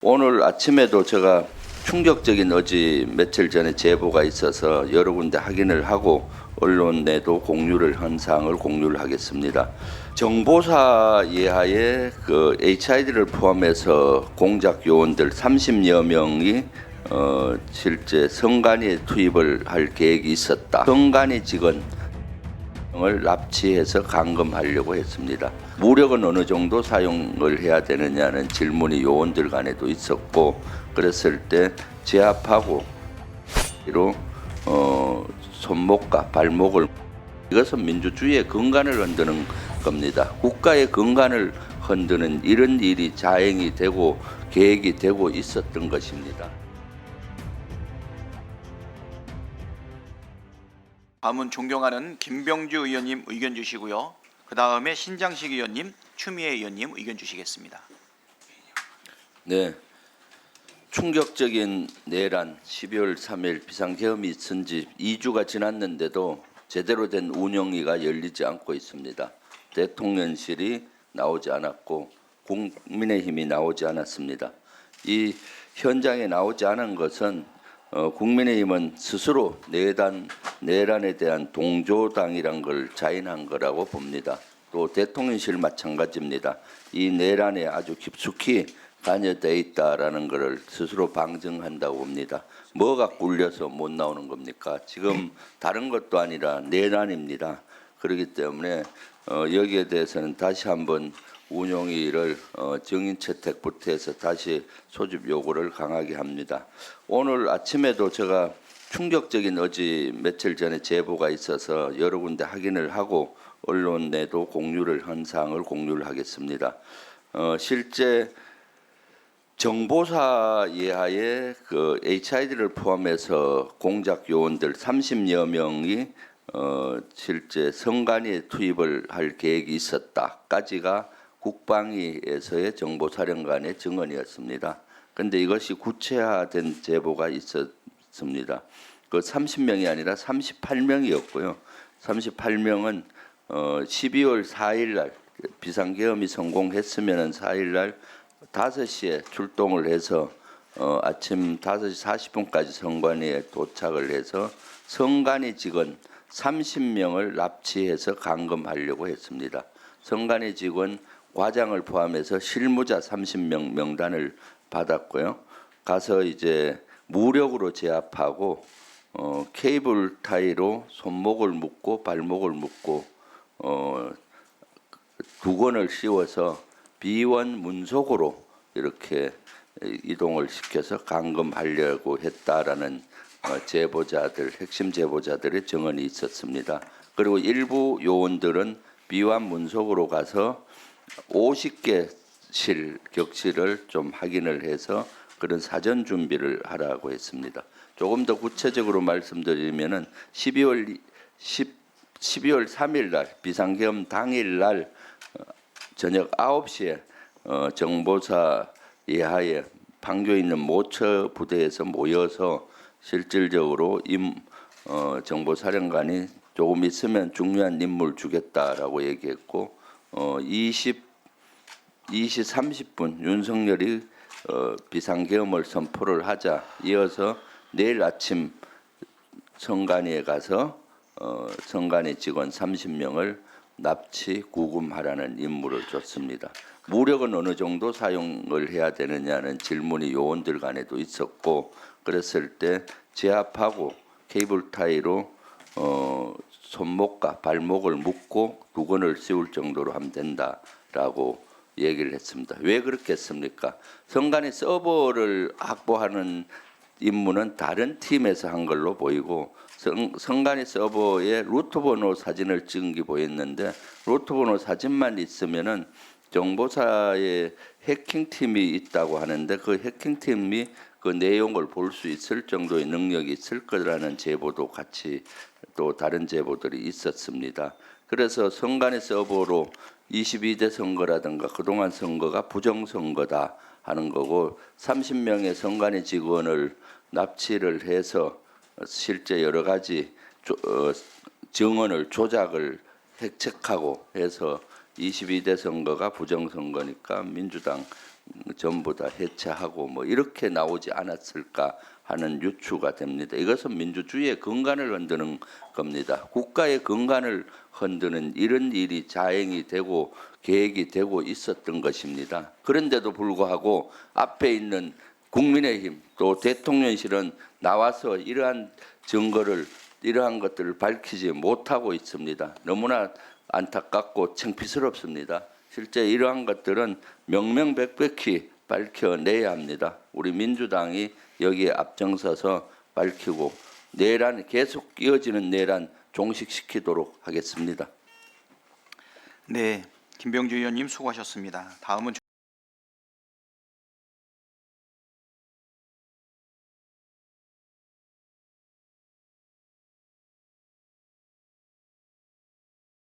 오늘 아침에도 제가 충격적인 어제 며칠 전에 제보가 있어서 여러 군데 확인을 하고 언론에도 공유를 한 사항을 공유를 하겠습니다. 정보사 예하에 그 HID를 포함해서 공작 요원들 30여 명이 실제 성간이에 투입을 할 계획이 있었다. 성간이 직원 을 납치해서 감금하려고 했습니다. 무력은 어느 정도 사용을 해야 되느냐는 질문이 요원들 간에도 있었고, 그랬을 때 제압하고 손목과 발목을, 이것은 민주주의의 근간을 흔드는 겁니다. 국가의 근간을 흔드는 이런 일이 자행이 되고 계획이 되고 있었던 것입니다. 다음은 존경하는 김병주 의원님 의견 주시고요. 그 다음에 신장식 의원님, 추미애 의원님 의견 주시겠습니다. 네, 충격적인 내란 12월 3일 비상계엄이 있은 지 2주가 지났는데도 제대로 된 운영위가 열리지 않고 있습니다. 대통령실이 나오지 않았고 국민의힘이 나오지 않았습니다. 이 현장에 나오지 않은 것은 국민의힘은 스스로 내란에 대한 동조당이란 걸 자인한 거라고 봅니다. 또 대통령실 마찬가지입니다. 이 내란에 아주 깊숙이 관여되어 있다라는 것을 스스로 방증한다고 봅니다. 뭐가 꿀려서 못 나오는 겁니까? 지금 다른 것도 아니라 내란입니다. 그렇기 때문에 여기에 대해서는 다시 한번 운영위를 정인채택부터 해서 다시 소집 요구를 강하게 합니다. 오늘 아침에도 제가 충격적인 어제 며칠 전에 제보가 있어서 여러 군데 확인을 하고 언론에도 공유를 한 사항을 공유를 하겠습니다. 실제 정보사 예하에 그 HID를 포함해서 공작 요원들 30여 명이 실제 성간이에 투입을 할 계획이 있었다까지가 국방위에서의 정보사령관의 증언이었습니다. 그런데 이것이 구체화된 제보가 있었습니다. 그 30명이 아니라 38명이었고요. 38명은 12월 4일 날 비상계엄이 성공했으면 4일 날 5시에 출동을 해서 아침 5시 40분까지 성관위에 도착을 해서 성관위 직원 30명을 납치해서 감금하려고 했습니다. 성관위 직원 과장을 포함해서 실무자 30명 명단을 받았고요. 가서 이제 무력으로 제압하고 케이블 타이로 손목을 묶고 발목을 묶고 두건을 씌워서 비원 문속으로 이렇게 이동을 시켜서 감금하려고 했다라는 제보자들, 핵심 제보자들의 증언이 있었습니다. 그리고 일부 요원들은 비원 문속으로 가서 50개 격실을 좀 확인을 해서 그런 사전 준비를 하라고 했습니다. 조금 더 구체적으로 말씀드리면은 12월 3일 날 비상계엄 당일 날 저녁 9시에 정보사 예하에 판교에 있는 모처 부대에서 모여서 실질적으로 정보사령관이 조금 있으면 중요한 인물 주겠다라고 얘기했고 20시 30분 윤석열이 비상계엄을 선포를 하자 이어서 내일 아침 성간이에 가서 성간이 직원 30명을 납치 구금하라는 임무를 줬습니다. 무력은 어느 정도 사용을 해야 되느냐는 질문이 요원들 간에도 있었고, 그랬을 때 제압하고 케이블 타이로 손목과 발목을 묶고 두건을 씌울 정도로 하면 된다라고 얘기를 했습니다. 왜 그렇게 했습니까? 성간이 서버를 확보하는 임무는 다른 팀에서 한 걸로 보이고 성간이 서버에 루트 번호 사진을 찍은 게 보였는데 루트 번호 사진만 있으면은 정보사의 해킹팀이 있다고 하는데 그 해킹팀이 그 내용을 볼 수 있을 정도의 능력이 있을 거라는 제보도 같이 또 다른 제보들이 있었습니다. 그래서 성간의 서버로 22대 선거라든가 그동안 선거가 부정선거다 하는 거고 30명의 성간의 직원을 납치를 해서 실제 여러 가지 증언을 조작을 획책하고 해서 22대 선거가 부정선거니까 민주당 전부 다 해체하고 뭐 이렇게 나오지 않았을까 하는 유추가 됩니다. 이것은 민주주의의 근간을 흔드는 겁니다. 국가의 근간을 흔드는 이런 일이 자행이 되고 계획이 되고 있었던 것입니다. 그런데도 불구하고 앞에 있는 국민의힘 또 대통령실은 나와서 이러한 증거를 이러한 것들을 밝히지 못하고 있습니다. 너무나 안타깝고 창피스럽습니다. 실제 이러한 것들은 명명백백히 밝혀내야 합니다. 우리 민주당이 여기에 앞장서서 밝히고 내란 계속 이어지는 내란 종식시키도록 하겠습니다. 네, 김병주 의원님 수고하셨습니다. 다음은